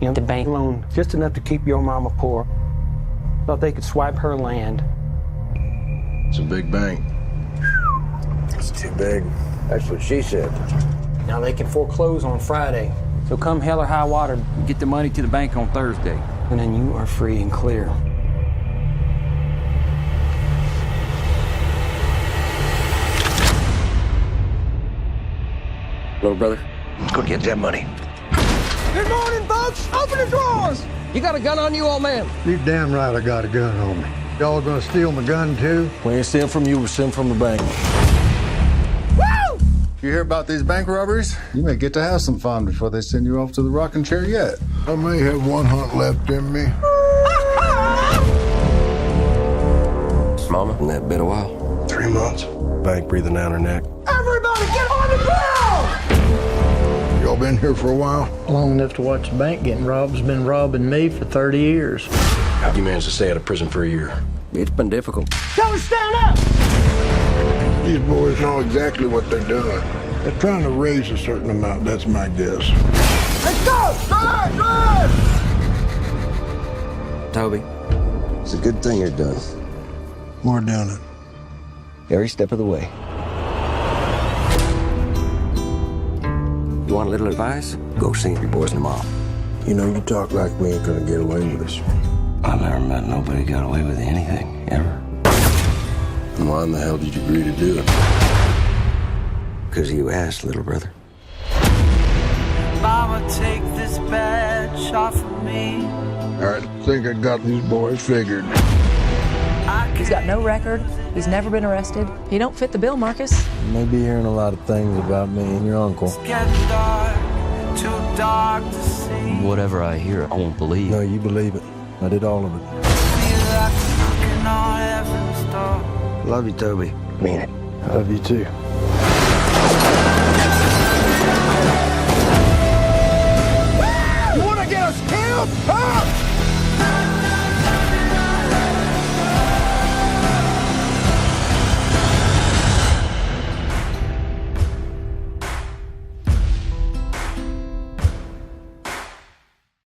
You know, the bank loan just enough to keep your mama poor. Thought they could swipe her land. It's a big bank. It's too big. That's what she said. Now they can foreclose on Friday. So come hell or high water, Get the money to the bank on Thursday. and then you are free and clear. Little brother, go get that money. Good morning, folks. Open the drawers. You got a gun on you, old man? You damn right I got a gun on me. Y'all gonna steal my gun too? We ain't stealing from you, we're stealing from the bank. Woo! You hear about these bank robberies? You may get to have some fun before they send you off to the rocking chair yet. I may have one hunt left in me. Mama, in that been a while? 3 months. Bank breathing down her neck. Everybody get on the ground! Y'all been here for a while? Long enough to watch the bank getting robbed has been robbing me for 30 years. How'd you manage to stay out of prison for a year? It's been difficult. Don't stand up! These boys know exactly what they're doing. They're trying to raise a certain amount, that's my guess. Let's go! Drive! Drive! Toby, it's a good thing you're done. More down it. Every step of the way. You want a little advice? Go see your boys in the mall. You know, you talk like we ain't gonna get away with this. I never met nobody got away with anything, ever. And why in the hell did you agree to do it? Because you asked, little brother. Mama, take this badge off of me. I think I got these boys figured. He's got no record. He's never been arrested. He don't fit the bill, Marcus. You may be hearing a lot of things about me and your uncle. It's getting dark, too dark to see. Whatever I hear, I won't believe. No, you believe it. I did all of it. Feel like knocking on heaven's door. Love you, Toby. Mean it. I love you too. You wanna get us killed? Huh?